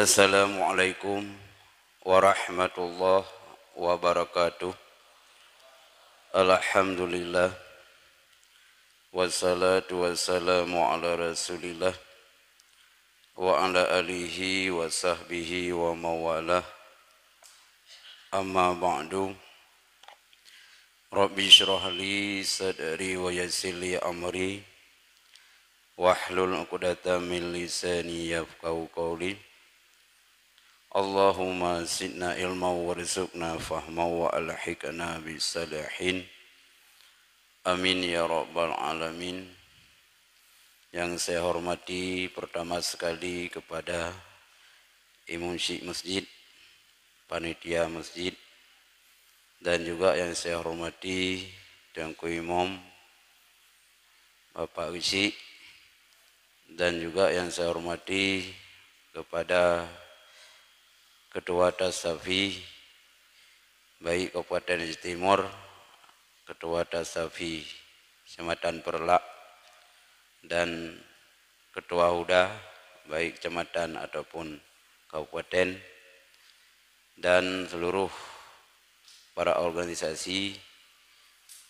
Assalamualaikum warahmatullahi wabarakatuh. Alhamdulillah wassalatu wassalamu ala rasulillah wa ala alihi wa sahbihi wa mawalah. Amma ba'du. Rabbi syrah li sadri wa yassir li amri wahlul 'uqdatam min lisani yafqahu qawli. Allahumma zidna ilma warzuqna fahma wa alhiqna bisalihin. Amin ya rabbal alamin. Yang saya hormati pertama sekali kepada Imam Syekh Masjid, panitia masjid, dan juga yang saya hormati Tengku Imam Bapak Syekh, dan juga yang saya hormati kepada Ketua Tasafi baik Kabupaten Timur, Ketua Tasafi Kecamatan Perlak, dan Ketua Huda baik kecamatan ataupun kabupaten, dan seluruh para organisasi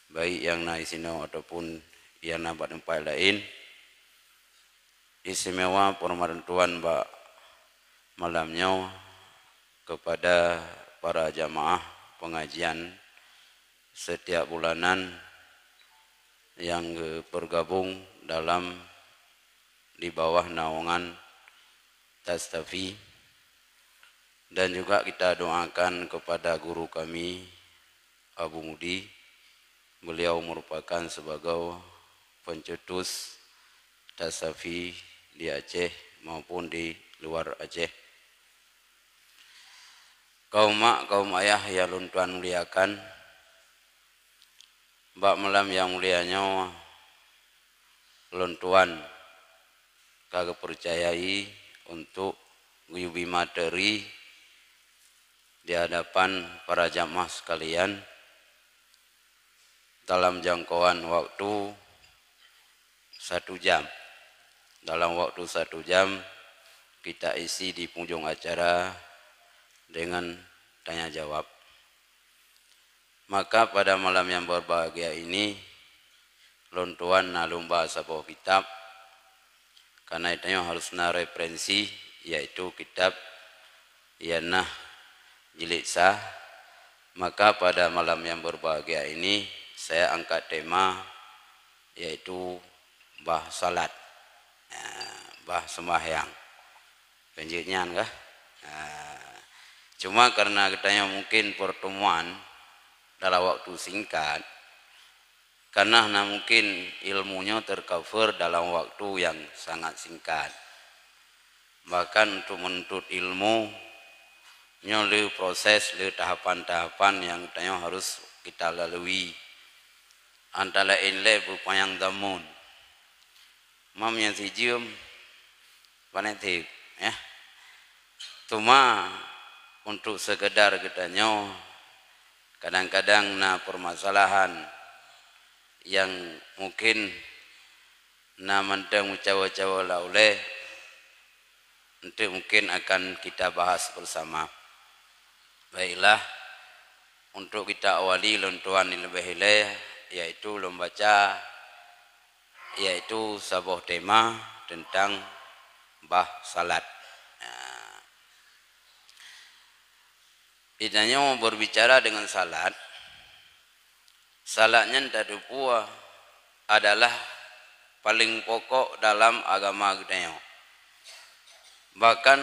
baik yang naisino ataupun yang nampak tempat lain. Istimewa permantuan Mbak malamnya kepada para jamaah pengajian setiap bulanan yang bergabung di bawah naungan Tasafi, dan juga kita doakan kepada guru kami Abu Mudi. Beliau merupakan sebagai pencetus Tasafi di Aceh maupun di luar Aceh. Kaum mak, kaum ayah yang Tuhan muliakan, Mbak malam yang mulianya Tuhan kagak percayai untuk guyubi materi di hadapan para jamaah sekalian dalam jangkauan waktu 1 jam. Dalam waktu 1 jam kita isi di penghujung acara dengan tanya jawab. Maka pada malam yang berbahagia ini lontuan nalum bahasa bawah kitab, karena itu harus na referensi, yaitu kitab Yanah Jilid Sah. Maka pada malam yang berbahagia ini saya angkat tema yaitu bah salat, bah sembahyang. Penjitnya enggak? Cuma karena katanya mungkin pertemuan dalam waktu singkat, karena mungkin ilmunya tercover dalam waktu yang sangat singkat. Bahkan untuk menuntut ilmu nyoleh proses, le tahapan-tahapan yang katanya harus kita lalui. Antara lain berpayang damun. Mam yang sijum panetik, ya. Cuma untuk sekedar katanya kadang-kadang permasalahan yang mungkin mentang cawa-cawa lauleh nanti mungkin akan kita bahas bersama. Baiklah, untuk kita awali lontuan lebih hileh, yaitu membaca yaitu sebuah tema tentang bah salat. Idanya mau berbicara dengan salat. Salatnya tadupua adalah paling pokok dalam agama kita. Bahkan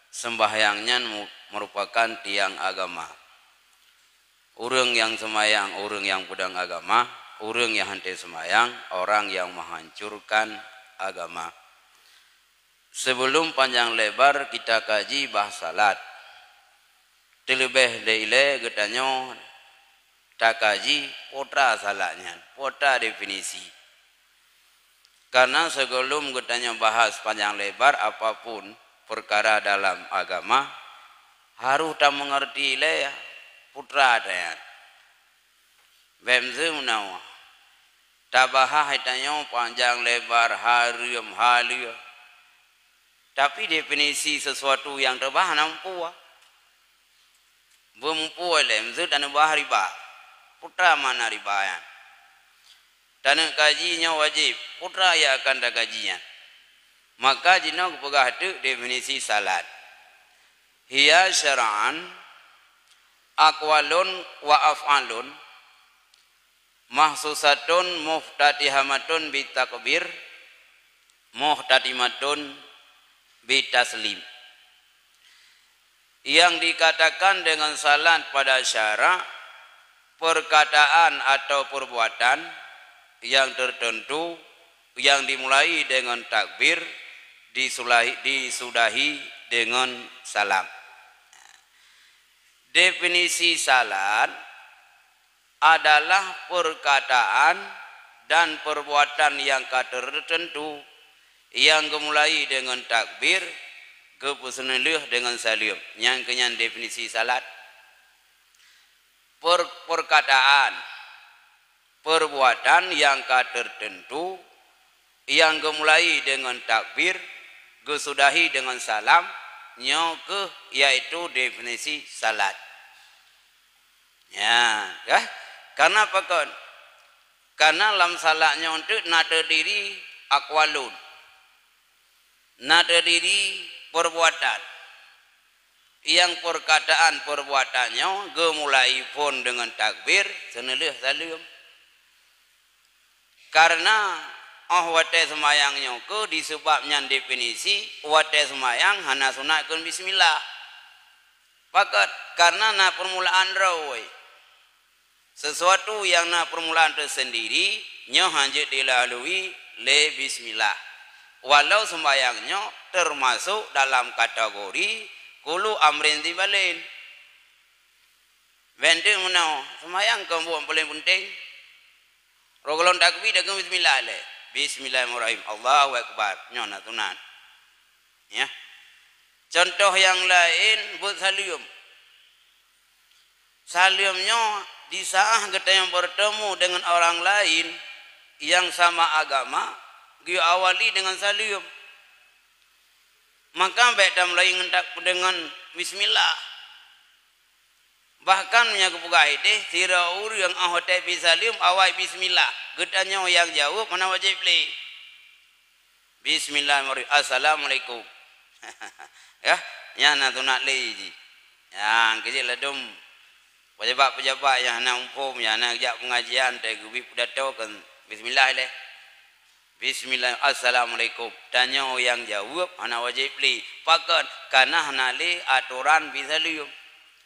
sembahyangnya merupakan tiang agama. Orang yang semayang, orang yang pedang agama, orang yang henti semayang, orang yang menghancurkan agama. Sebelum panjang lebar kita kaji bah salat. Terlebih dahulu katanya tak kaji potra salatnya, potra definisi. Karena sebelum katanya bahas panjang lebar apapun perkara dalam agama, harus tak mengerti le putra ada. Bemze menawa. Tak bahas katanya panjang lebar harum halia. Tapi definisi sesuatu yang terbah nampu. Bempu lem zu dan bah riba. Putra mana ribayan. Dan kajinya wajib. Putra ya akan dah kajian. Maka jina kepegah tu definisi salat. Hiya syara'an aqwalun wa af'alun mahsusatun muftatihamatun bitakbir muhtatimatun bitaslim. Yang dikatakan dengan salat pada syarak perkataan atau perbuatan yang tertentu yang dimulai dengan takbir disudahi dengan salam. Definisi salat adalah perkataan dan perbuatan yang tertentu yang dimulai dengan takbir kepusenelih dengan salim. Yang kenyan definisi salat. Perkataan, perbuatan yang tertentu yang dimulai dengan takbir kesudahi dengan salam. Nyoke yaitu definisi salat. Ya, karena apa kan? Karena dalam salatnya untuk nada diri akwalun, nada diri perbuatan. Yang perkataan perbuatannya gemulai pun dengan takbir senelih salim. Karena wate semayangnya ke disebabnya definisi wate semayang hana sunatkan bismillah. Pakat karena na permulaan rawai. Sesuatu yang na permulaan tersendiri nyo hanjit dilalui le bismillah. Walau sembayangnya termasuk dalam kategori kulu amrin tibalin. Bente menau sembayang kamu paling penting. Rokolon takbir dengan bismillah le. Bismillahirrahmanirrahim. Allahu Akbar. Nyona tunat. Ya. Contoh yang lain buat salim. Salimnya di saat kita yang bertemu dengan orang lain yang sama agama, dia awali dengan salim. Maka baik mulai ngendak dengan bismillah. Bahkan punya kepugai deh tiraur yang ahote bisalim awal bismillah. Gedanya yang jawab mana wajib beli. Bismillahirrahmanirrahim. Assalamualaikum. Ya, nyana tu nak lagi. Yang kecil ledum. Pejabat-pejabat yang nak umpum, yang nak ajak pengajian, tak gubi pidato kan bismillah le. Bismillah. Assalamualaikum. Tanya yang jawab mana wajib beli. Pakat karena nali aturan bisalim.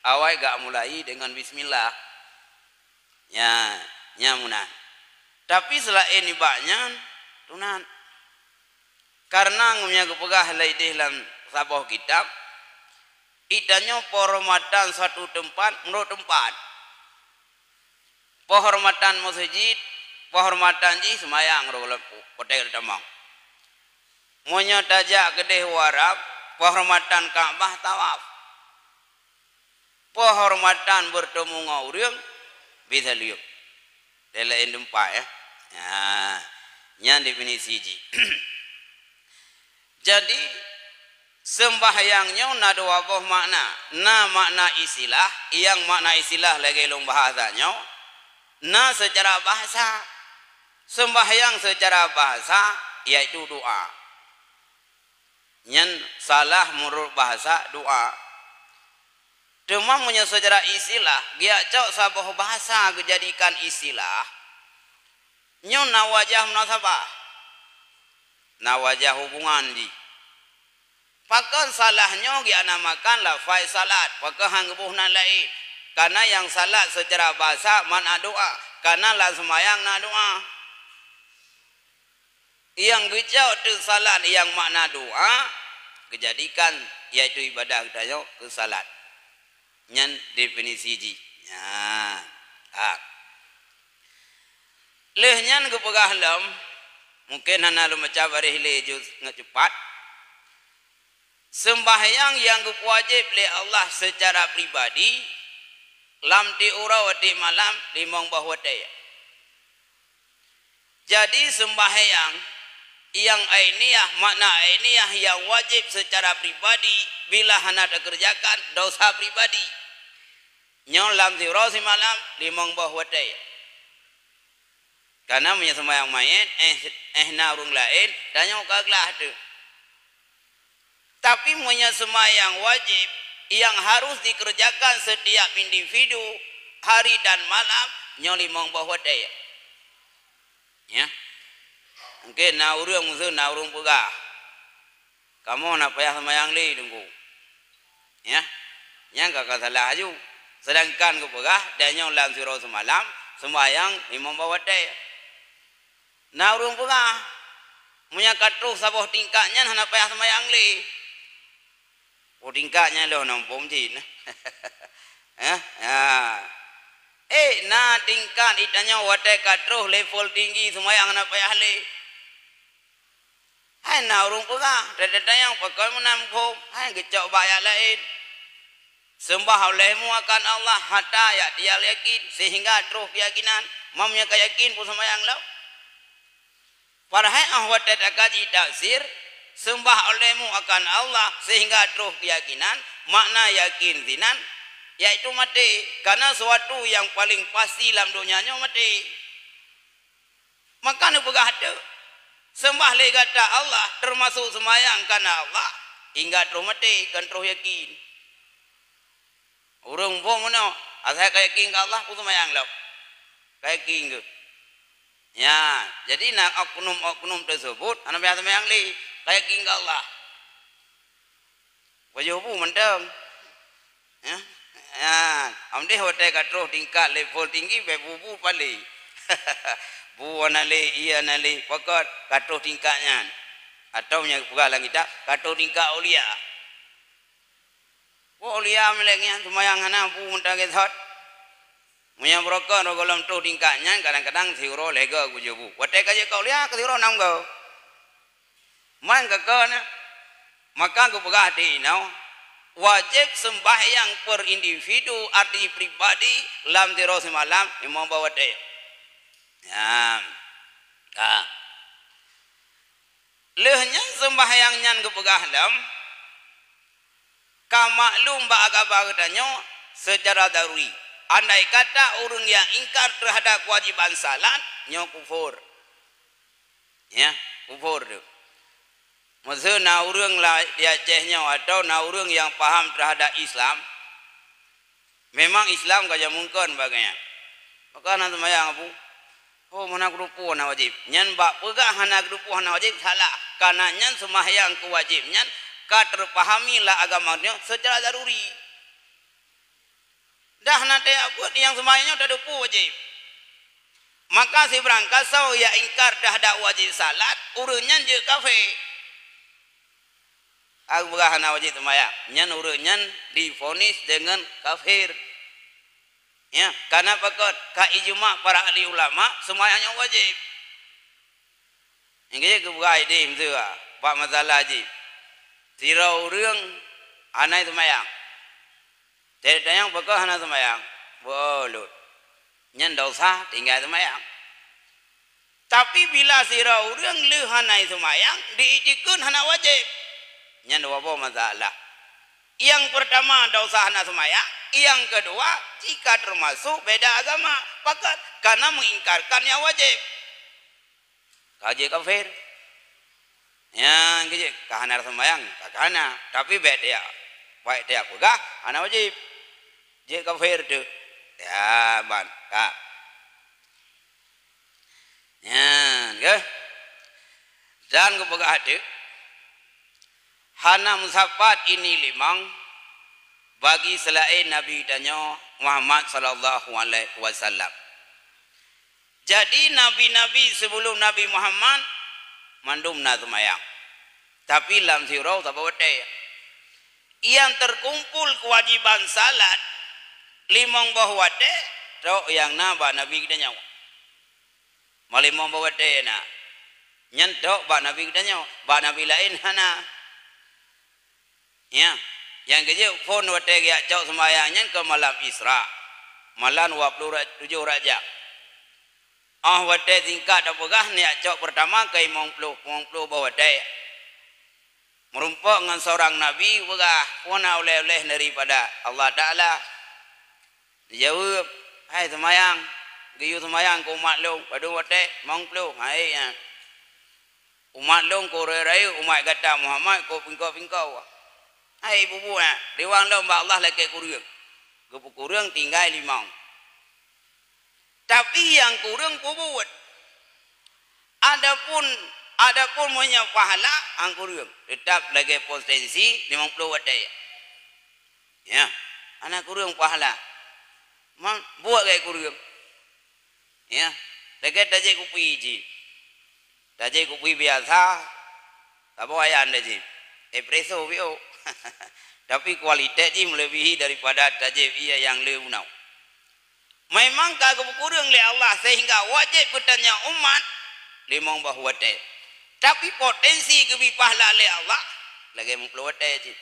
Awal gak mulai dengan bismillah. Ya, nyamunan. Tapi selain ibaknya tunan. Karena ngumnya kepegah laidih dalam sabah kitab, itanya penghormatan satu tempat menurut tempat. Penghormatan masjid, penghormatan ji semayang rola hotel tamang. Monya tajak kedeh warab, penghormatan Ka'bah tawaf. Penghormatan bertemu ngaurium bisa liuk. Delain tempat ya. Nah, yang definisi ji. Jadi sembahyangnya na dua buah makna. Na makna istilah, yang makna istilah lagi long bahasanya. Na secara bahasa. Sembahyang secara bahasa yaitu doa. Yang salah menurut bahasa doa. Cuma punya secara istilah, dia cok sabah bahasa dijadikan istilah. Nyo na wajah munasabah. Na wajah hubungan di. Pakai salahnya dia namakan lafaz salat. Pakai hanggebuh na lain. Karena yang salat secara bahasa makna doa. Karena lah semayang na doa. Yang gejau tu salat yang makna doa, kejadikan yaitu ibadah kita ke salat. Yang definisi ji. Ya. Lehnya kepegah lam. Mungkin hana lu macam barih lejus ngecepat. Sembahyang yang wajib oleh Allah secara pribadi lam ti ura wati malam limong bahwa daya. Jadi sembahyang yang ainiyah, makna ainiyah yang wajib secara pribadi bila hendak dikerjakan dosa pribadi. Nyong lam siro si malam limong bah wadai. Karena punya sembahyang mayat na urung lain dan nyong kaglah tu. Tapi punya sembahyang wajib yang harus dikerjakan setiap individu hari dan malam nyong limong bah wadai. Ya. Mungkin na urung musuh na urung pegah. Kamu nak payah sembahyang li tunggu. Ya. Yang kakak salah aju. Sedangkan ke pegah dan nyong lam siro semalam sembahyang limong bah wadai. Na urung pegah. Munya katruh sabuh tingkatnya hana payah sembahyang li. Oh tingkatnya lo nampum jin. Ya. Na tingkat itanya wadai katruh level tinggi sembahyang hana payah li. Hai na urung pegah. Dada yang pakai menampum. Hai gecok bayar lain. Sembah olehmu akan Allah hatta ya dia yakin sehingga terus keyakinan mamnya keyakin pun sembahyang lo. Parahai ahwat kaji tafsir sembah olehmu akan Allah sehingga terus keyakinan makna yakin dinan yaitu mati karena suatu yang paling pasti dalam dunianya mati. Maka nu pegah ada sembah le kata Allah termasuk sembahyang karena Allah hingga terus mati kan terus yakin. Urang pun mana asal yakin ke Allah pun sembahyang lo. Yakin ke. Ya, jadi nak oknum tersebut anak biasa sembahyang li yakin ke Allah. Wajib pun mendem. Ya. Ya, amde hotel katro tingkat level tinggi be bubu pali. Bu anale iya anale pakat katro tingkatnya. Atau nya pegalang kita katro tingkat ulia. Ulia melengnya sembahyang ana bu mentage thot. Munya broker golom tu tingkatnya kadang-kadang siuro lega gujubu. Wate kaje kau lihat ke siuro nam kau. Man ke kana. Maka ku pegati nau wajib sembahyang per individu arti pribadi lam tiro semalam imam bawate. Ya. Lehnya sembahyang nyan ku pegah lam kamaklum ba agama katanya secara daruri. Andai kata orang yang ingkar terhadap kewajiban salat nyo kufur. Ya, kufur tu. Maksud na orang lah dia cehnya atau na orang yang paham terhadap Islam. Memang Islam kaja mungkin bagainya. Maka nanti mayang abu. Oh mana grupu na wajib. Nyan bak pegah hana grupu hana wajib salah. Karena nyan sembahyang kewajib nyan terpahami lah agamanya secara daruri. Dah nanti aku yang sembahyangnya dah dupu wajib. Maka si berangkat so ya ingkar dah ada wajib salat, urunnya je kafe. Aku bukan hana wajib sembahyang, nyan urunnya difonis dengan kafir. Ya, karena pakot ka ijma para ahli ulama sembahyangnya wajib. Ingge ke bukan ide mesti pak masalah wajib. Sira urang anai sembahyang. Jadi yang pekah hana sembahyang, boleh. Nyan dosa tinggal sembahyang. Tapi bila sira urang leuh hanai sembahyang, diitikun hana wajib. Nyan dua masalah. Yang pertama dosa hana sembahyang, yang kedua jika termasuk beda agama, pakat karena mengingkarkan yang wajib. Kaji kafir. Yang kaji kahana sembahyang, kahana. Tapi beda. Baik dia pegah, hana wajib. Je kafir tu. Ya, ban. Kak. Ya, ke? Dan ke pegah tu. Hana musafat ini limang bagi selain Nabi danyo Muhammad sallallahu alaihi wasallam. Jadi nabi-nabi sebelum Nabi Muhammad mandum na semayang. Tapi lam sirau tak bawate. Yang terkumpul kewajiban salat limong bahwate tok yang naba nabi kita nyawa. Malimong bahwate na. Nyentok ba nabi kita nyawa, ba nabi lain hana. Ya, yang kerja phone wate ya cok sembahyangnya ke malam Isra. Malam 27 Rajab. wate tingkat dah pegah ni acok pertama kai mong plu bawa dai. Merumpak dengan seorang nabi pegah wana oleh-oleh daripada Allah Taala. Dijawab, hai semayang, giyu semayang ko umat long, padu wate mong plu, hai ya. Umat long ko rai umat kata Muhammad ko pingkau. Hai bubu riwang long ba Allah leke kurang. Gepu kurang tinggal limang. Tapi yang kurang buat. Adapun punya pahala ang kurang. Tetap lagi potensi 50 wadai. Ya. Anak kurang pahala. Mang buat gaya kurang. Ya. Lagi tajik kupi ji. Tajik kupi biasa. Tak boleh ayah anda ji. Espresso bio. Tapi kualitas ji melebihi daripada tajik ia yang leunau. Memang kagak kurang oleh Allah sehingga wajib bertanya umat limang bahu wadai. Tapi potensi kebi pahala oleh Allah lagi 50 wadai.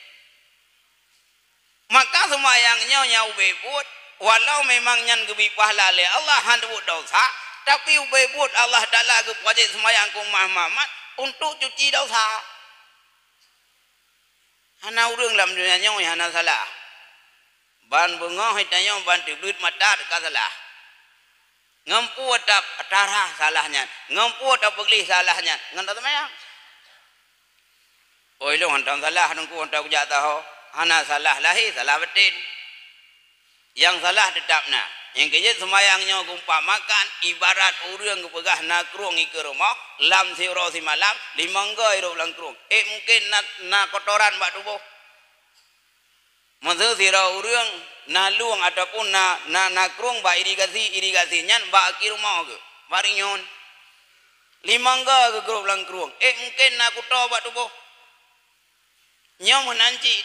Maka semayangnya nyau bebut walau memang nyan kebi pahala oleh Allah handu dosa, tapi bebut Allah Taala ke wajib semayang ku Muhammad untuk cuci dosa. Hana urang dalam dunia nyau hana salah. Ban bengah hitanya ban tiblit mata dekat salah. Ngampu atap atarah salahnya. Ngampu atap begli salahnya. Ngan tak semayang. Oi lo hantam salah nungku hantam kujak tahu. Hana salah lahi salah betin. Yang salah tetapna. Yang kejut semayangnya kumpak makan ibarat urang kepegah nakrung ke rumah lam siro si malam limangga iro langkrung. Mungkin na kotoran bak tubuh. Maksud sira urang na luang ataupun na krung ba irigasi nyan ba ki rumah ke barinyon limangga ke grup lang krung mungkin na kuto ba tubuh nyom nanti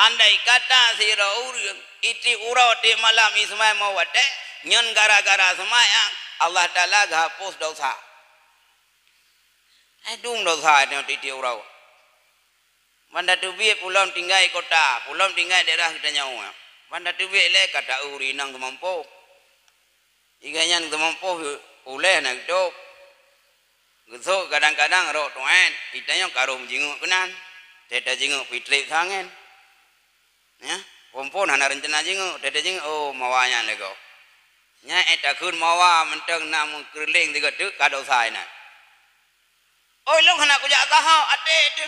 andai kata sira urang iti urau te malam ismai mau wate nyon gara-gara semayang Allah Taala hapus dosa dung dosa ni iti urau. Banda tubi pulau tinggal kota, pulau tinggal daerah kita nyawa. Banda tubi le kata uri nang kemampu. Iganya nang kemampu boleh nak dok. Gesok kadang-kadang rok tuan, kita yang karum jinguk kenan, teta jinguk fitri sangen. Ya, pompon hana rencana jinguk, teta jinguk oh mawanya lego. Nya etakun mawa menteng namun kerling tiga tu kadau saya nak. Oh long hana kujak tahu ate tu.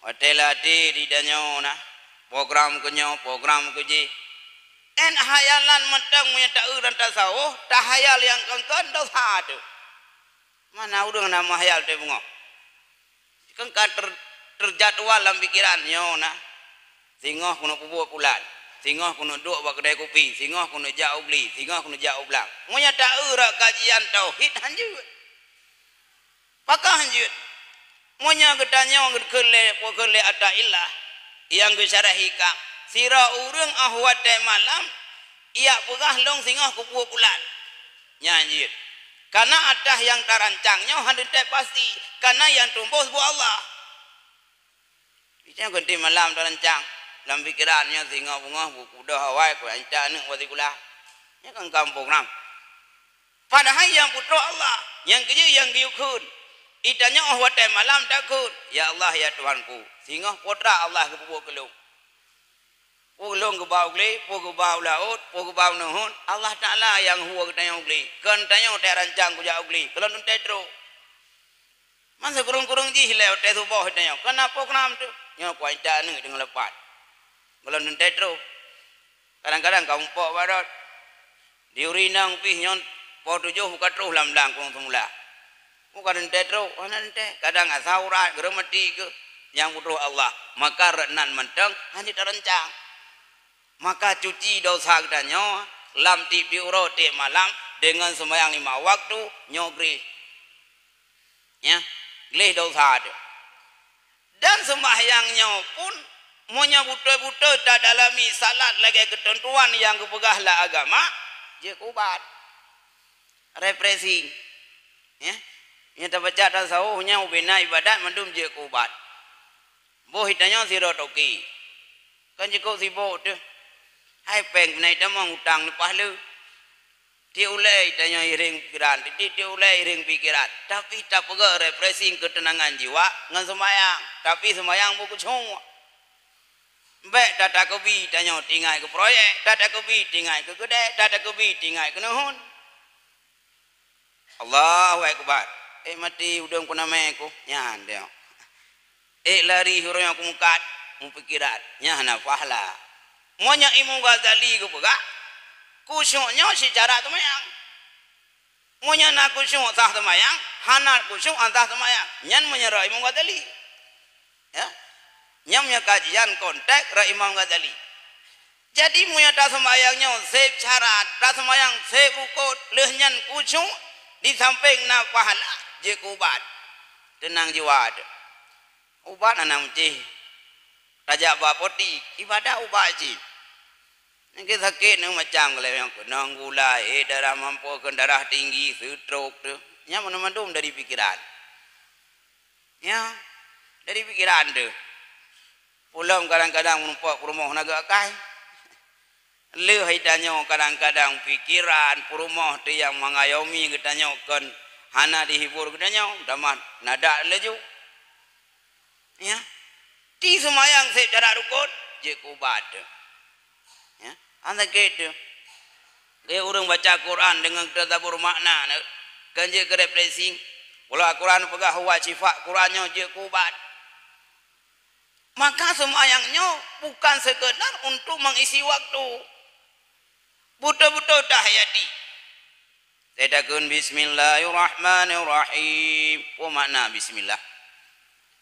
Hotel ati di danyo na program kuji en hayalan mentang punya tak uran tak sawah tak hayal yang kengkan dosa tu mana udang nama hayal tu bunga kengkan terjadwal dalam pikiran nyo na singoh kuno pubuh pulan singoh kuno duk bak kedai kopi singoh kuno jauh beli singoh kuno jauh belang punya tak urak kajian tauhid hanjut pakah hanjut Munya gedanya kele ata ilah yang gesarahika sira urang ahwate malam ia pegah long singah kupu bulan nyanyi karena atah yang tarancangnya hadut pasti karena yang tumbuh bu Allah bisa ganti malam tarancang dalam pikirannya singah bunga buku dah hawai ku ancak nek wati kula nya kan kampung ram padahal yang putra Allah yang kerja yang diukun Itanya wate malam takut ya Allah ya Tuhanku sehingga putra Allah ke pupuk kelung pulung ke bau gli pu ke bau laut pu ke bau nuhun Allah Taala yang huwa ke tayang gli kan tayang te rancang ku jau gli kalau nun tetro masa kurung-kurung ji hilau te tu boh tayang kenapa kenam tu nyo kuai ta neng dengan lepat kalau nun tetro kadang-kadang kau pok barat diurinang pih nyon po tujuh katruh lam-lam kong semula bukan tetro, nanti kadang asaurat geremati ke yang butuh Allah maka renan menteng hanya terencang maka cuci dosa katanya lam tipi urote malam dengan sembahyang 5 waktu nyogri ya gleh dosa ada dan sembahyangnya pun monya buta-buta tak dalami salat lagi ketentuan yang kepegahlah agama je kubat refreshing ya yang terbaca dan sahurnya ubina ibadat mendum je kubat. Boh hitanya siro toki. Kan jiko sibuk tu. Hai peng naik tamang utang lepas lu. Diulai tanya iring pikiran, diulai iring pikiran. Tapi tak pega refreshing ketenangan jiwa ngan semayang. Tapi semayang buku semua. Baik data kebi tanya tinggal ke proyek, data kebi tinggal ke kedai, data kebi tinggal ke nuhun. Allahu Akbar. Mati udang ku namaku nyan dia. Lari hurung aku mukat, mu pikiran nyana pahala. Monya Imam Ghazali ku pega. Kusyuknya secara semayang. Monya nak kusyuk sah semayang, hana kusyuk antah semayang. Nyan menyerah Imam Ghazali. Ya. Nyamnya kajian kontak ra Imam Ghazali. Jadi munya tak semayangnya sep syarat, tak semayang sep rukut, lehnyan kusyuk di samping na pahala je kubat. Tenang jiwa. Ubat anak mesti. Raja bapoti ibadah ubat ji. Nengke sakit neng macam kalau yang kenang gula, darah mampu darah tinggi, stroke tu. Nya mana-mana dari pikiran. Ya, dari pikiran tu. Pulang kadang-kadang menumpuk rumah naga kai. Leh hidanyo kadang-kadang pikiran rumah tu yang mengayomi katanya kan hana dihibur katanya damat nada leju. Ya. Di semayang secara rukun je kubat. Ya. Anda gitu. Dia orang baca Quran dengan tadabbur makna kan je refreshing. Kalau Quran pegah wajifat Qurannya je kubat. Maka semayangnya bukan sekedar untuk mengisi waktu. Betul-betul tahyati. Sedakun bismillahirrahmanirrahim. Apa makna bismillah?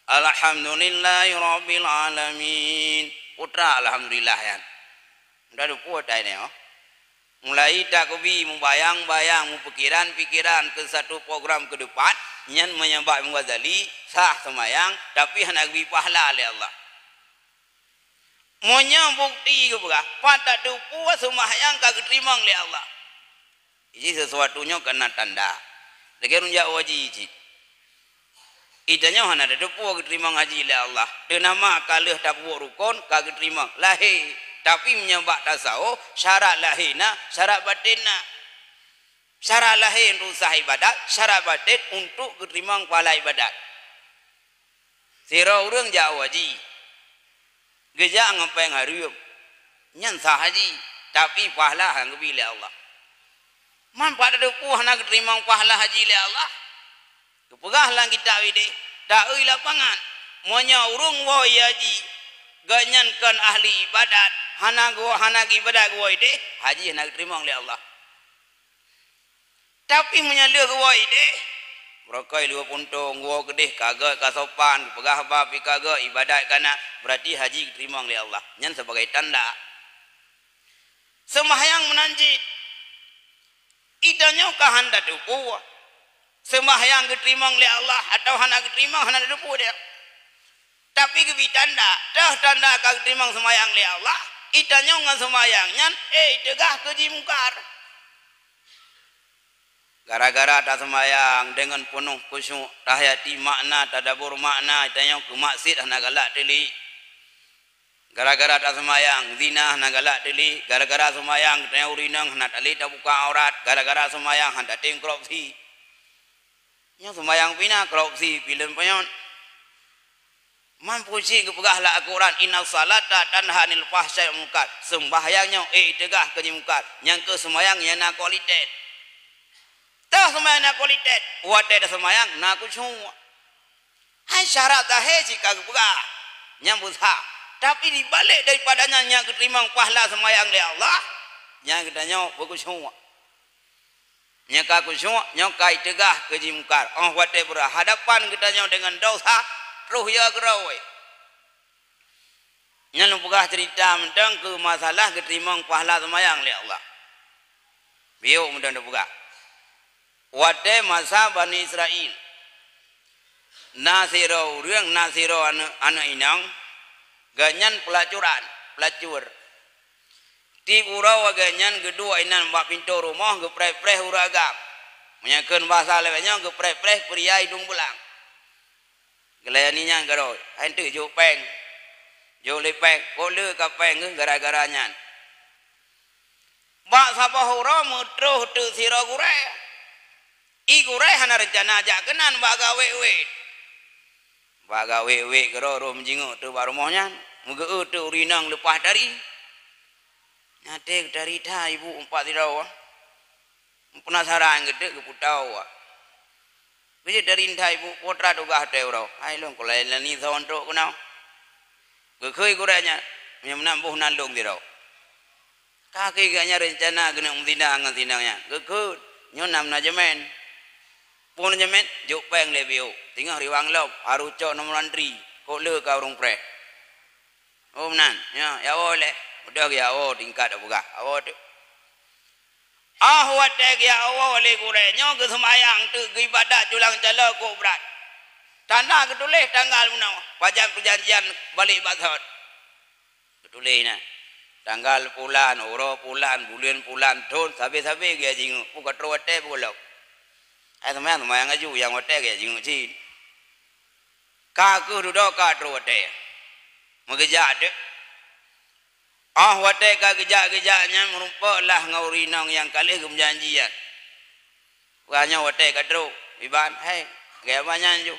Alhamdulillahirabbil alamin. Putra alhamdulillah ya. Udah lupa tadi oh. Mulai tak kebi membayang-bayang, pikiran-pikiran ke satu program ke depan, nyan menyembah Imam Ghazali sah semayang tapi hendak bi pahala oleh Allah. Monya bukti ke berah, pada tu puas semayang kagak terima oleh Allah. Ini sesuatunya kena tanda. Lagi runjak wajib. Idanya hana ada puas terima ngaji oleh Allah. Dia nama kalah tak puas rukun kagak terima. Lahir tapi menyembah tasawuf syarat lahirna, syarat batinna. Syarat lahir untuk sah ibadat, syarat batin untuk diterima pahala ibadat. Sira urang jak wajib. Geja ngapain harium nyan sah haji tapi pahala hang bila Allah man pada depu nak terima pahala haji le Allah kepegah lang kita wide tak euy lapangan monya urung wo haji ganyankan ahli ibadat hana ibadat wo ide haji nak terima oleh Allah tapi menyalur wo ide Rokai dua puntung, gua kedih kagak kasopan, pegah bapi kagak ibadat kana berarti haji diterima oleh Allah. Nyan sebagai tanda. Semahyang menanjit. Idanya kahanda dupu. Semahyang diterima oleh Allah atau hana diterima hana dupu dia. Tapi kebi tanda, dah tanda kagak diterima semahyang oleh Allah. Idanya ngan semahyang nyan tegah keji mungkar. Gara-gara tak semayang dengan penuh khusyuk tahyati makna tadabbur makna tanya ke maksud nak galak teli. Gara-gara tak semayang zina nak galak teli. Gara-gara semayang tanya urinang nak teli tak buka aurat. Gara-gara semayang hendak ting korupsi. Nya semayang pina korupsi pilih penyon. Mampu si kepegah lah Al-Quran inna salata tanha anil fahsya'i wal munkar. Sembahyangnya tegah keji mungkar. Yang ke semayang yang nak kualitas. Tak semayang nak kualitas, wadah dah semayang nak kusyuk. Hai syarat dah jika kepegah nyambut hak. Tapi dibalik daripadanya yang keterima pahala semayang oleh Allah, yang katanya berkusyuk. Yang kusyuk, yang kai tegah keji mungkar. Wadah berhadapan katanya dengan dosa, roh ya gerawai. Yang pegah cerita tentang ke masalah keterima pahala semayang oleh Allah. Biar mudah pegah. Wate masa Bani Israel Nasiro urang Nasiro anu inang ganyan pelacur ti urau ganyan gedua inan mbak pintu rumah gepreh-preh uragam menyakeun bahasa lewenya gepreh-preh pria hidung bulang gelayaninya garo henteu jo peng jo lepek kole ka peng gara-gara nyan Bak sabahura mutruh tu sira gurai. I gurai hana rencana ajak kenan baga wewe. Baga wewe kero rom jingo tu barumahnya. Muga tu rinang lepas dari. Nyate dari dah ibu empat tirau. Penasaran gede ke putau. Bisa dari dah ibu potra tu gah teu rau. Ai long kolai lani thon tu kenau. Gekoi guranya. Menyambuh nandung tirau. Kaki gaknya rencana kena umtina angan tinangnya. Gekut. Nyonam na jemen. Pun jemen. Juk peng lebih. Tinggal riwang lop. Harucok nomor antri. Kok le kau rung pre. Oh nan. Ya boleh. Udah ya oh tingkat apa gak. Awak tu. Wat ya awak oleh kurai. Nyo ke semayang tu. Ke ibadat culang cala kok berat. Tanda ketulis tanggal menang. Pajak perjanjian balik basat. Ketulis nah. Tanggal pulan, oro pulan, bulan pulan, tahun sabi-sabi gaya jingu. Bukan terwate pulak. Teman-teman yang aju yang wate gaya jingu cin. Kaku duduk ka terwate. Mengejak dek. Wate ka gejak-gejaknya merupakan lah ngaurinang yang kali kemenjanjian. Bukannya wate ka teruk. Iban, hei, gaya banyak ju.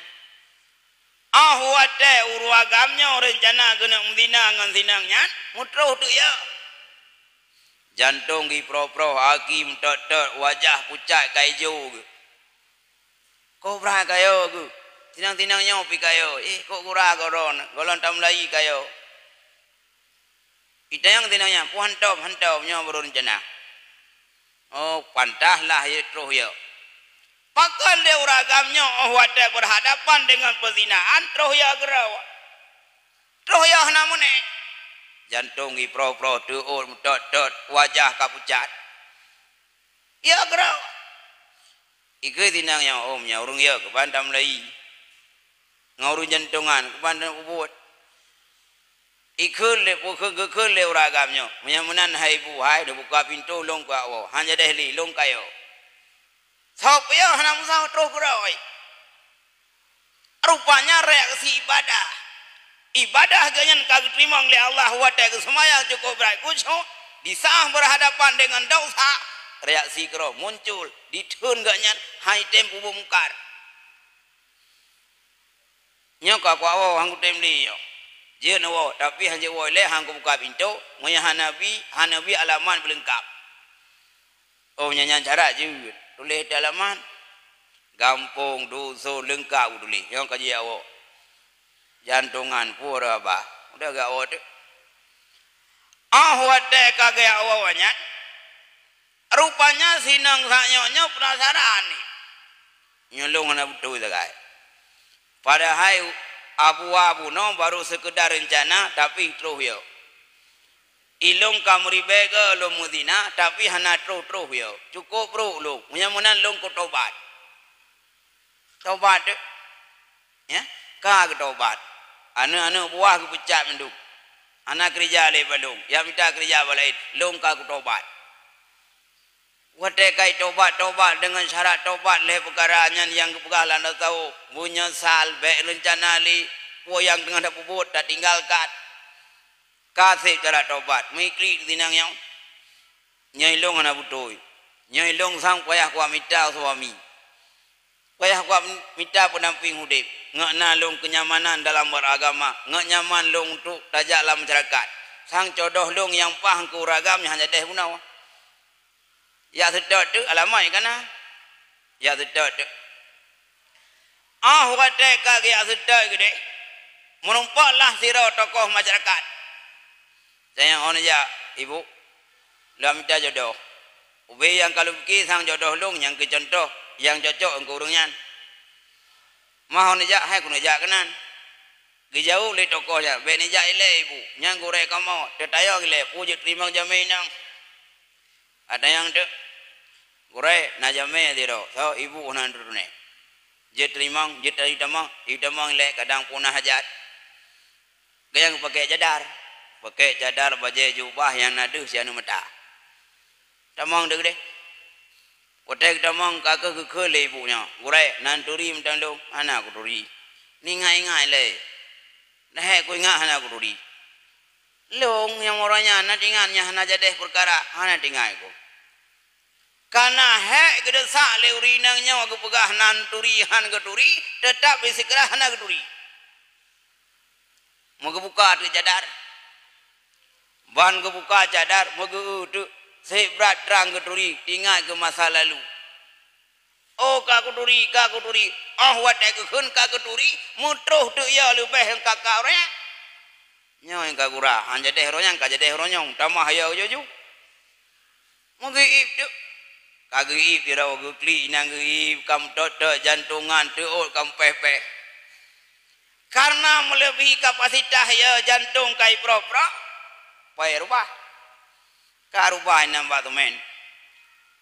Wate uruagamnya rencana kena mendina ngan sinangnya. Mutruh tu ya. Jantung gi pro-pro, hakim tok-tok, wajah pucat kaijo ke. Kau berah kayo ke. Tinang-tinang nyopi kayo. Kok kurang koron. Golon tam lagi kayo. Kita yang tinangnya. Hantap nyo berencana. Pantahlah ya terus ya. Pakal dia uragamnya. Wate berhadapan dengan pezinaan. Terus ya gerau. Terus ya namun jantung gi pro-pro tuun dot wajah kapucat. Ya gerau. Iku tinangnya omnya urung ya kebantam lagi. Ngaurun jantungan kebantam ubut. Iku le uragamnya. Menyamunan hai bu hai dah buka pintu long ka awo. Hanya dehli long kayo. Sop ya hana musah terus gerau. Rupanya reaksi ibadah. Ibadah ganyan kagak terima oleh Allah wa ta'ala semayang cukup berat khusyuk disah berhadapan dengan dosa reaksi kero muncul ditun ganyan hai tempu bungkar nyoka ko awo hangku temli yo je nawo tapi hanje wo le hangku buka pintu ngoya hanabi alaman belengkap nyanyan cara je tulis dalaman gampung duso lengkap tulis yang kaji awo jantungan pura bah udah gak ode wate kagak awanya rupanya sinang saknyonya penasaran nih nyelung na betul sagai padahal abu-abu no baru sekedar rencana tapi terus yo ilung kamri bega lo mudina tapi hana terus yo cukup bro lo munyamunan long ko tobat ya kagak tobat anak-anak buah ku pecah menduk. Anak kerja le balung. Ya minta kerja balain. Long ka ku tobat. Wate kai tobat dengan syarat tobat le perkaranya yang kepagalan dah tahu. Menyesal baik rencana li. Yang dengan dah puput dah tinggalkan. Kasih cara tobat. Mikri tinang yang. Nyai long anak butoi. Nyai long sang payah ku minta suami. Payah ku minta penamping hudip. Ngak nalung kenyamanan dalam beragama, ngak nyaman long untuk tajak dalam masyarakat. Sang codoh long yang pahang ku ragamnya hanya deh punau. Ya sedot tu alamai kana. Ya sedot tu. Wate kage ya sedot gede. Menumpaklah sira tokoh masyarakat. Sayang on ya ibu. Lam minta jodoh. Ubi yang kalau pergi sang jodoh long yang kecontoh yang cocok engkau urungnya. Mahon aja, hai kuno aja kanan. Gijau le tokohnya, be aja ile ibu. Nyang gore kamu, tetayo ile puji terima jamin nang. Ada yang tu gore na jamin diro. So ibu unan turune. Je terima, je tamang ile kadang punah hajat. Gayang pakai cadar baju jubah yang nadu sianu mata. Tamang deg deh. Kotek tamang kakak ke le ibunya. Gurai nanturi mentandung anak kuturi. Ni ngai le. Nah ku ingat anak kuturi. Long yang orangnya anak tinggalnya anak jadi perkara anak tinggal ku. Karena hek gedesak le urinangnya wagu pegah nanturihan geturi tetap bisikrah hana geturi. Mau buka tu cadar. Ban buka cadar mau tu sebrat terang geturi ingat ke masa lalu. Oh ka geturi. Wat ek kun ka geturi mutroh tu ya lebih yang kakak re. Nyo yang kagura anja deh ronyang ka jadi ronyong tamah ya jojo. Mau tu kagui pirau gukli nangui kam toto jantungan tuot kam pepe karena melebihi kapasitas ya jantung kai pro pai rubah karubah nambah tu men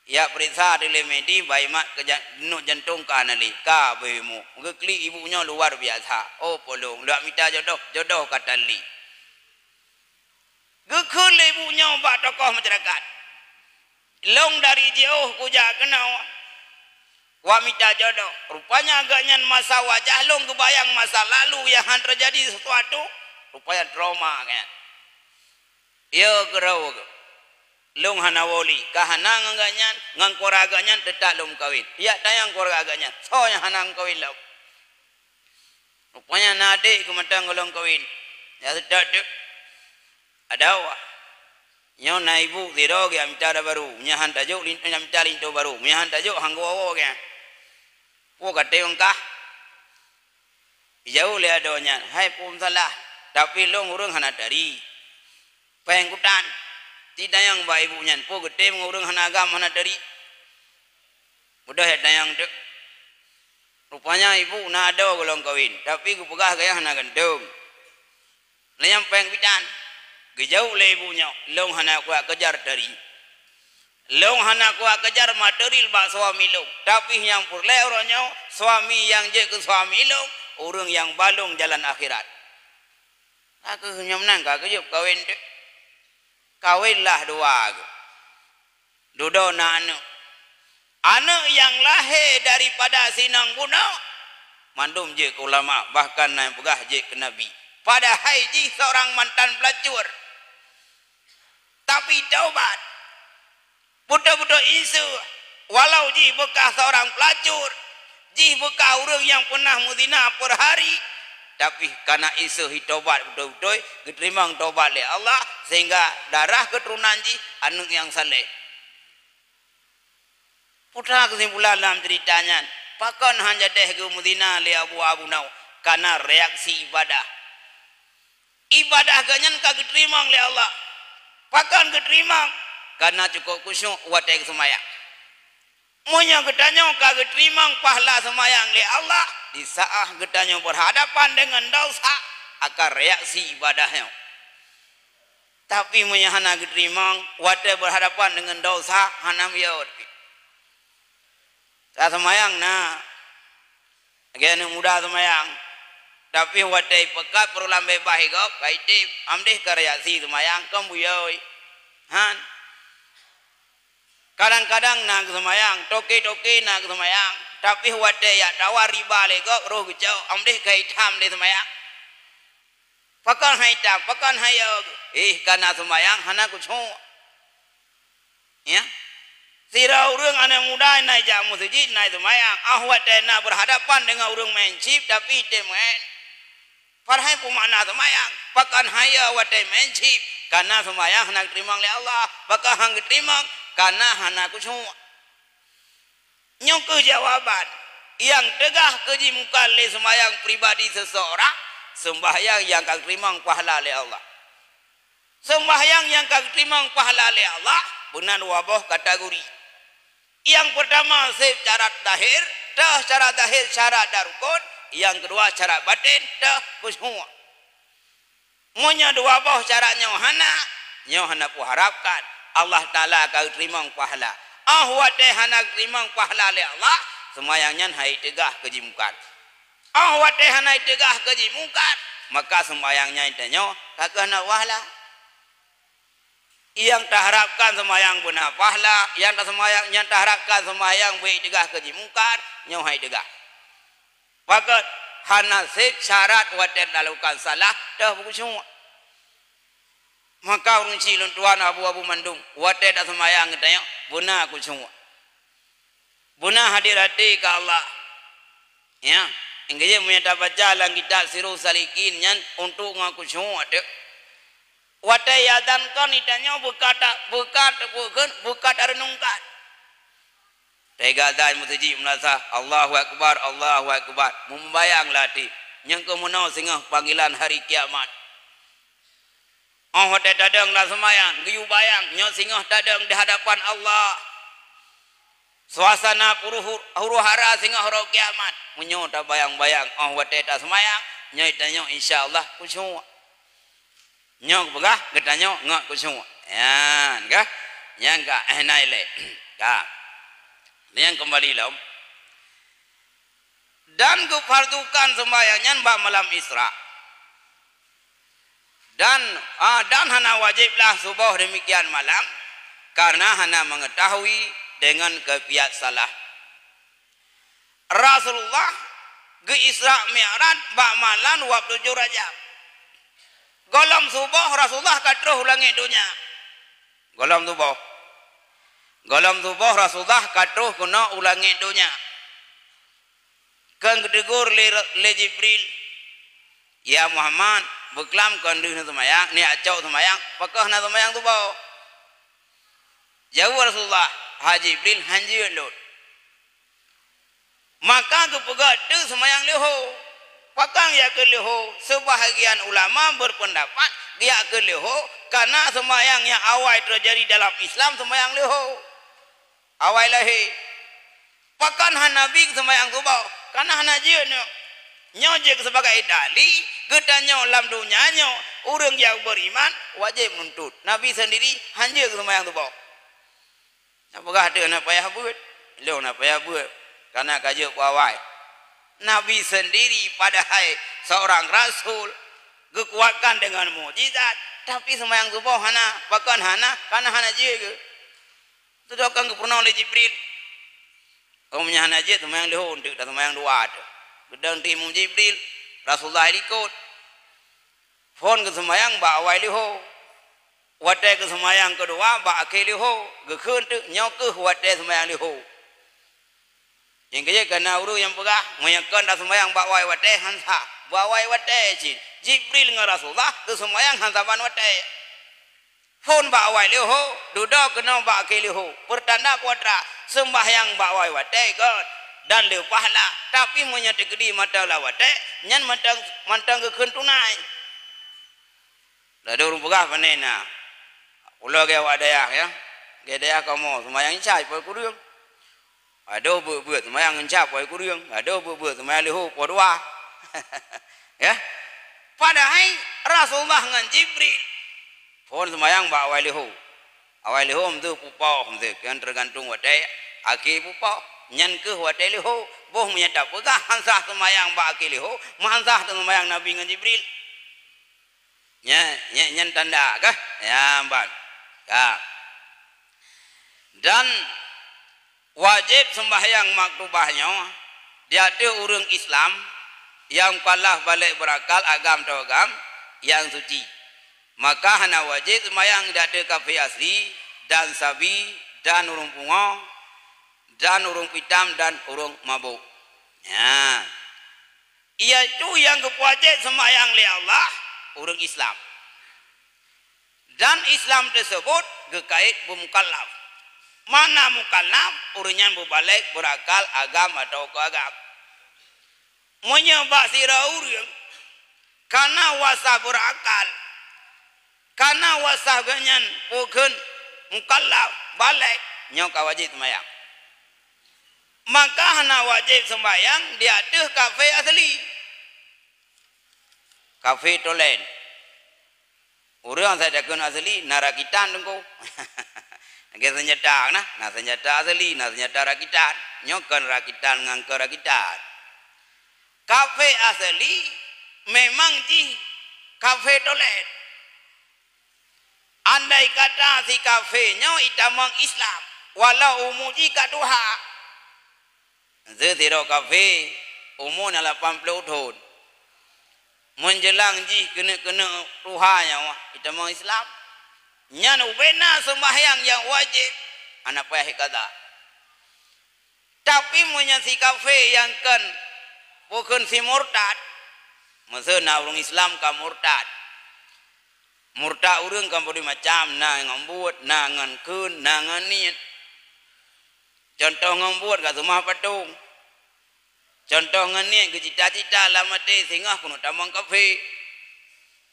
ya periksa di lemedi bai mak ke jantung kanali ka bemu gukli ibunya luar biasa oh polong dak minta jodoh katali gukul ibunya bak tokoh masyarakat long dari jauh kuja kenal wanita jodoh rupanya agaknya masa wajah long kebayang masa lalu yang terjadi sesuatu rupanya trauma kan ya kerau long hanawoli kahanang agaknya ngangkor agaknya tetap long kawin ya tayang kor agaknya so yang hanang kawin long rupanya nade kematang long kawin ya sedap ada awak nyo na ibu tiro ge amcara baru nyahan tajuk amcara linto baru nyahan tajuk hanggo ge wo kate ongka jauh le adonya hai pum salah tapi long urang hana dari pengkutan tidak yang ba ibunya po gede ngurang hana agam hana dari udah ya dayang dek rupanya ibu na ado golong kawin tapi ku pegah gaya hana gandung layang pengkutan gejauh le ibunya long hana kuat kejar dari long hana kuat kejar material bak suami long tapi yang purle orangnya suami yang je ke suami long orang yang balong jalan akhirat aku nyamnang ka kejub kawin dek kawin lah dua dudo na anak yang lahir daripada sinang buno mandum je ke ulama bahkan naik pegah je ke nabi pada haji seorang mantan pelacur tapi taubat budak-budak isu walau ji bekas seorang pelacur ji bekas orang yang pernah muzina per hari tapi karena isu hitobat betul-betul diterima taubat oleh Allah sehingga darah keturunan ji anu yang saleh putra kesimpulan dalam ceritanya pakon hanya deh ke muzina le abu nau karena reaksi ibadah ganyan kagak terima oleh Allah pakan keterima karena cukup khusyuk watek semayang monya getanya kagak terima pahala semayang oleh Allah di saat getanya berhadapan dengan dosa akan reaksi ibadahnya tapi monya hana keterima watek berhadapan dengan dosa hana miyaud tak semayang nah agak mudah semayang tapi watai pekat perlu lambe bahi kau kaitip amdeh karyasi semayang kambuyoi han kadang-kadang nak semayang toke nak semayang tapi watai ya tawar riba le kau roh kecau amdeh kaitam le semayang pakan haitam pakan hayog karena semayang hana kucu ya sira urang anak muda naik jamu masjid naik semayang watai nak berhadapan dengan urang mencip tapi temen parhai pumana semayang pakan haya watai mencip karena semayang hendak terima oleh Allah bakal hang terima karena hendak kucu nyok jawaban yang tegah keji muka le semayang pribadi seseorang sembahyang yang kag terima pahala oleh Allah sembahyang yang kag terima pahala oleh Allah benar wabah kategori yang pertama syarat dahir syarat dahir syarat darukun yang kedua cara batin dah kusyuk monya dua boh cara nyohana pu harapkan Allah Taala akan terima pahala wate hana terima pahala le Allah semayangnya hai tegah kejimukan wate hana tegah kejimukan maka sembayangnya itanyo kagak na wahla yang terharapkan semayang benar pahala yang semayangnya terharapkan semayang baik tegah kejimukan nyoh hai tegah pakat hana syarat watet lalukan salah dah buku semua maka urun cilun tuan abu mandung watet dah semayang katanya benar aku semua Buna hadirati ke Allah. Ya, engkau punya baca dalam kitab Sirul Salikin nyan untuk ngaku semua dek. Watai yadan kan itanya buka renungkan. Tega dah mutaji melasa Allahu Akbar Allahu Akbar membayang lati yang kemunau singah panggilan hari kiamat. Oh hotel tadang lah semayang giyu bayang nyo singah tadang di hadapan Allah. Suasana huru hara singah huru kiamat munyo ta bayang-bayang oh hotel ta semayang nyo itanyo insyaallah kusyuk. Nyok begah getanyo ngak kusyuk. Yan kah? Yang ka naile. Kah? Yang kembali lah. Dan kufardukan sembahyangnya mbak malam Isra. Dan hana wajiblah subuh demikian malam karena hana mengetahui dengan kepiat salah. Rasulullah ke Isra Mi'raj mbak malam 27 Rajab. Golong subuh Rasulullah katruh langit dunia. Golong Rasulullah katruh kuna ulangi dunia. Kang kedegur le Jibril. Ya Muhammad, beklam kanduh na semayang, ni acau semayang, pakah na semayang tu bau. Jauh Rasulullah, Jibril hanji lot. Maka kepegat tu semayang leho. Pakang ya ke leho. Sebahagian ulama berpendapat dia ke leho karena semayang yang awal terjadi dalam Islam semayang leho. Awal lahi. Pakan hanabi semayang kubau. Karena hanajian nyojek sebagai dali. Getanya dalam dunia orang yang beriman wajib menuntut. Nabi sendiri hanjir semayang kubau. Apakah ada nak payah buat? Lo nak payah buat. Karena kajuk awal. Nabi sendiri padahal seorang rasul. Kekuatkan dengan mukjizat. Tapi semayang kubau hana. Pakan hana. Karena hana jika. Itu doakan kepernah oleh Jibril. Kau punya anak je, semayang leho untuk dan semayang dua ada. Gedang timu Jibril, Rasulullah ikut. Phone ke semayang, bak awal leho. Watai ke semayang kedua, bak akhir leho. Gekun tu, nyok watai semayang leho. Yang kerja kena uru yang pegah, menyakan dah semayang bak awal watai hansa. Bak awal watai cik. Jibril dengan Rasulullah, ke semayang hansa ban watai. Phone bak awal leho, duduk kena bak akhir leho. Pertanda kuadra. Sembahyang bawa watai god dan leu pahala tapi menyati gedi mata la watai nyan mantang ke kentunai lalu urung pegah panena ulah ge wadaya ya ge daya kamu sembahyang cai poi kuriung ado buat sembahyang encap poi kuriung ado buat sembahyang leho podua ya padahal Rasulullah ngan Jibril pon sembahyang bawa leho awal leho tu pupau tu kan tergantung watai aki pupau nyan ke watai leho boh menyata pegah hansah semayang ba aki leho mansah semayang Nabi dengan Jibril nyan tanda kah ya mbak ya dan wajib sembahyang maktubahnya dia tu orang Islam yang kalah balik berakal agam togam yang suci. Maka hana wajib semayang dada kafe asli dan sabi dan urung pungo dan urung pitam dan urung mabuk. Ya. Iaitu yang kewajib semayang li Allah urung Islam. Dan Islam tersebut gekait bumukallaf. Mana mukallaf urunyan berbalik berakal agam atau keagam. Menyebab sirah urung karena wasa berakal. Karena wasah ganyan bukan mukallaf balik nyok wajib sembahyang. Maka hana wajib sembahyang dia ada kafe asli. Kafe tolen. Orang saya dakun asli narakitan dengko. Nggak senjata nah senjata asli, nah senjata rakitan. Nyokan rakitan ngangker rakitan. Kafe asli memang di kafe tolen. Andai kata si kafenya itamang Islam walau umuji kaduha zero kafe umur 80 tahun menjelang ji kena tuhanya itamang Islam nyan ubena sembahyang yang wajib anak payah kata Tapi punya si kafe yang kan bukan si murtad. Maksudnya orang Islam ka murtad. Murtad orang kan beri macam na ngambut, na ngankun, na nganiat. Contoh ngambut ka rumah patung. Contoh nganiat ke cita-cita lamate singah kuno tamang kafe.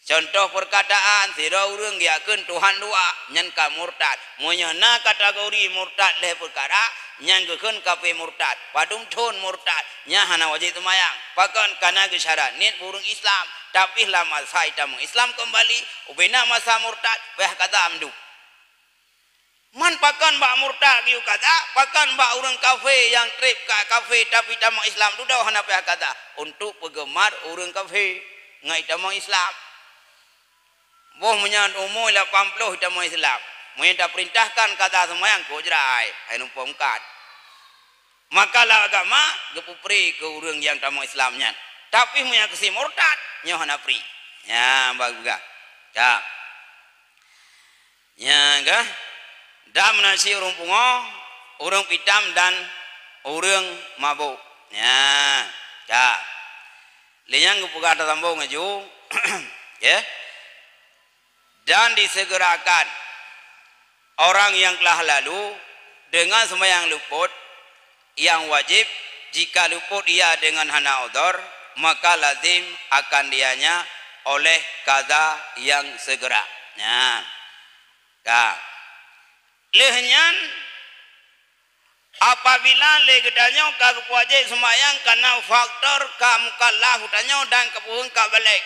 Contoh perkataan sira urang giakeun Tuhan dua nyan ka murtad. Monya na kategori murtad leh perkara nyan gekeun kafe murtad. Padung thon murtad nya hana wajib tumayang. Pakan kana ge syarat niat burung Islam tapi lama sai tamang Islam kembali ubena masa murtad weh kata amdu. Man pakan ba murtad giu kata pakan ba urang kafe yang trip ka kafe tapi tamang Islam du dah hana peh kata untuk penggemar urang kafe ngai tamang Islam. Boh menyan umur 80 kita mau Islam. Mereka perintahkan kata semayang ko jerai, hai numpang kat. Maka lah agama gepupri ke urang yang tamu Islamnya. Tapi punya kesi murtad nyoh hana pri. Ya bagus gak? Ya. Ya gak? Dam nasi urang pungo, urang pitam dan urang mabuk. Ya. Ya. Liang gepuga tambung ngaju. Ya. Dan disegerakan orang yang telah lalu dengan sembahyang luput yang wajib. Jika luput ia dengan hana udhur maka lazim akan dianya oleh qada yang segera. Nah, lehnya apabila legedanya kagak wajib sembahyang karena faktor kamukallaf utanyo dan kepuhun kabalik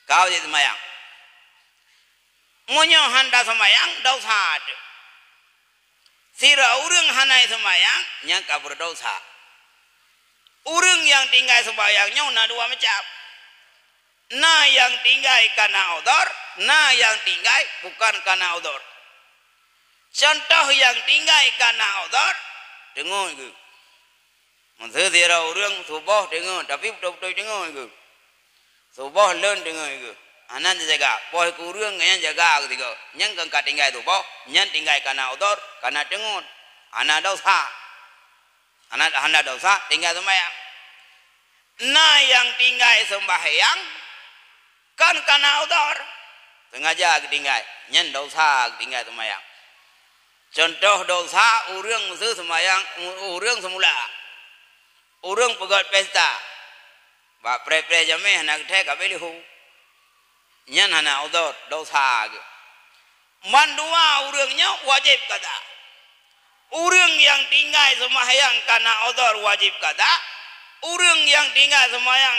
kau jadi sembahyang. Munyo handa semayang dosa. Sira urang hanai semayang nyangka berdosa. Urang yang tinggal sembayangnya na dua macam. Na yang tinggal karena udhur, na yang tinggal bukan karena udhur. Contoh yang tinggal karena udhur, dengar ke. Maksud sira urang subuh dengar tapi betul-betul dengar ke. Subuh len dengar ke. Anan jaga, poh kurang yang jaga ketika nyang kang tinggal tu poh, nyang tinggal karena udhur, karena dengun, anak dosa, anak dosa tinggal sembahyang. Nah yang tinggal sembahyang kan karena udhur, sengaja tinggal, nyang dosa tinggal sembahyang. Contoh dosa urang musuh sembahyang, urang semula, urang pegat pesta, bak pre jameh nak teh kabelihu. Nyan hana udhur dosa. Mandua urangnya wajib kada. Urang yang tinggal sembahyang karena udhur wajib kada. Urang yang tinggal sembahyang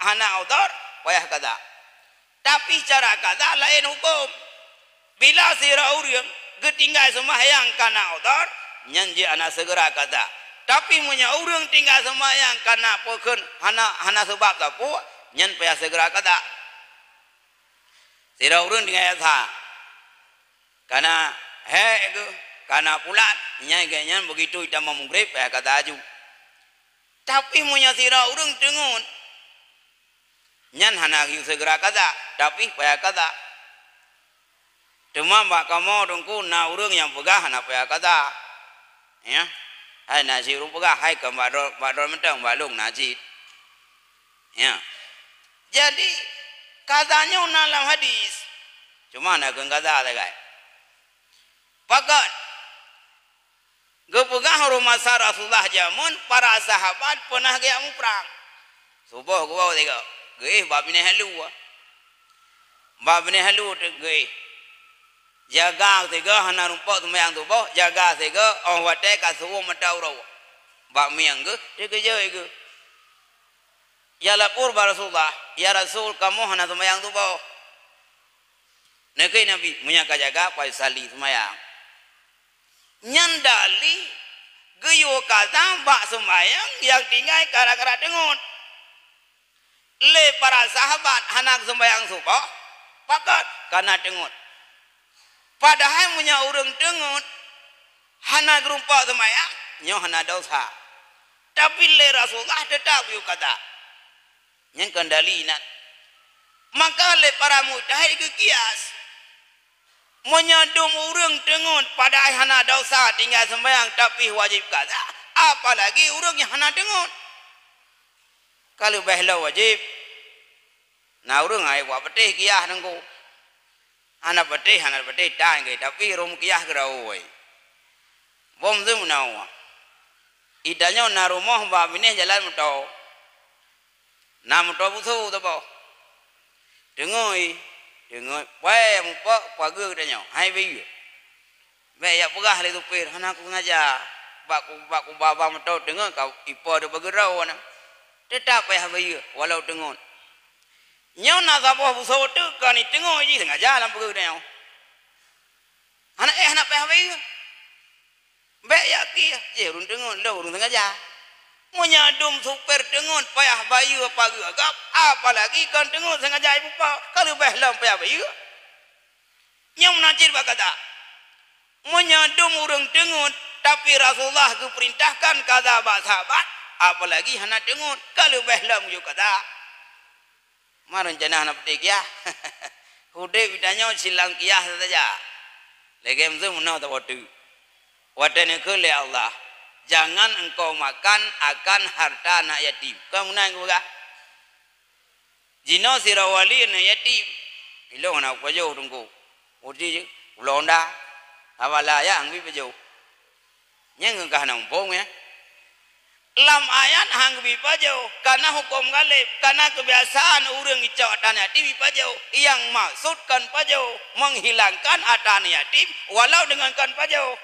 hana udhur payah kada. Tapi cara kada lain hukum. Bila sira urang ketinggal sembahyang karena udhur nyan je ana segera kada. Tapi punya urang tinggal sembahyang karena pokon hana sebab tapu nyan payah segera kada. Sira urang dengan yasa. Karena itu, karena pulat nyai ganyan begitu kita memughrib ya kata aju. Tapi punya sira urang dengun. Nyan hana segera kata, tapi payah kata. Cuma mbak kamu dongku na urang yang pegah hana payah kata. Ya. Hai nasi urang pegah hai ke mbak mentang balung nasi. Ya. Jadi katanya dalam hadis, cuma nak kata lagi. Pakat, gepegah rumah Rasulullah jamun para sahabat pernah gaya perang. Subuh gua tiga, gay babine halu, babine halu gay. Jaga tiga hana rumput semayang tubuh, jaga tiga orang wate kasuh mentau raw. Bab miang ge, tiga jauh ge. Ya lapor Rasulullah, ya Rasul kamu hana semayang tu bau. Nekai Nabi menyaka jaga pai sali semayang. Nyandali geyo kata bak semayang yang tinggal kara-kara dengun. Le para sahabat hana semayang subuh, pakat karena dengun. Padahal punya urang dengun hana gerumpa semayang, nyo hana dosa. Tapi le Rasulullah tetap yu kata. Yang kendali nak. Maka oleh para mujtahid ke kias. menyadum urang dengun pada hana dosa tinggal sembahyang tapi wajib kaza, apalagi urang yang hana dengun. Kalau behla wajib, nah urang ai wa betih kiyah nengko. Hana betih dah ngai tapi rum kiyah gerau wai. Bom tu menawa. Idanya na rumah ba bini jalan mutau. Na mutau busu tu ba. Dengoi wae mupa pagu danyo hai bi be ya pegah le tu pir hana ku ngaja baku baba mutau dengon kau ipo de bagerau na tetap ya bi walau dengon nyo na sa bo busu tu kan ni dengoi ji ngaja lam pagu danyo hana pa bi be ya ki je run dengon lo run ngaja menyadum super dengon payah bayu apa agap apalagi kan dengon sengaja ibu pa kalau behlam payah bayu nyam najir bakata menyadum urang dengon tapi Rasulullah ku perintahkan kata sahabat apalagi hana dengon kalau behlam yo kata maran janah na petik ya hude bidanya silang kiyah saja legem tu menau ta wadu wadane ke le Allah. Jangan engkau makan akan harta anak yatim. Kamu nang buka. Jino sirawali anak yatim. Ilo nak pajo tunggu. Udi ulonda. Awala ya angbi pajo. Nyang engkau nang pong ya. Lam ayat angbi pajo. Karena hukum galib. Karena kebiasaan urang icau anak yatim pajo. Yang maksudkan pajo menghilangkan anak yatim walau dengan kan pajo.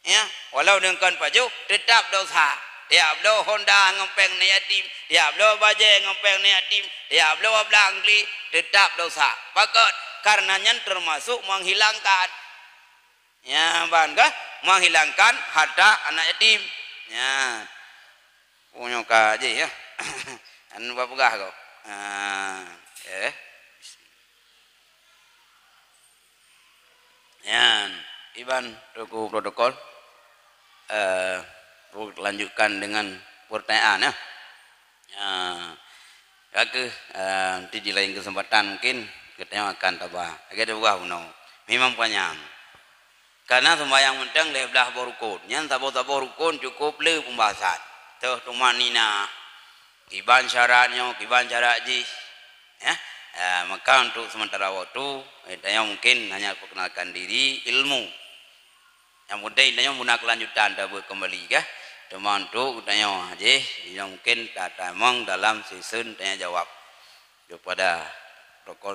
Ya, walau dengan paju tetap dosa. Tiap lo Honda ngempeng ni yatim, tiap lo baje ngempeng ni yatim, tiap lo belangli tetap dosa. Pakat karenanya termasuk menghilangkan. Ya, bangga menghilangkan harta anak yatim. Ya, punya kaji ya. Anu bapugah kau. Ya, Iban tuku protokol. Lanjutkan dengan pertanyaan ya. Nanti di lain kesempatan mungkin kita akan tabah. Agak buah uno. Memang panjang. Karena sembahyang mentang leblah borukun. Yang tabo rukun cukup le pembahasan. Tuh tumanina. Kiban syaratnya, kiban syarat ji. Ya. Maka untuk sementara waktu, kita mungkin hanya perkenalkan diri ilmu. Yang mudah ini muna kelanjutan dah kembali kah teman tu tanya aja yang mungkin tak tamang dalam season tanya jawab kepada protokol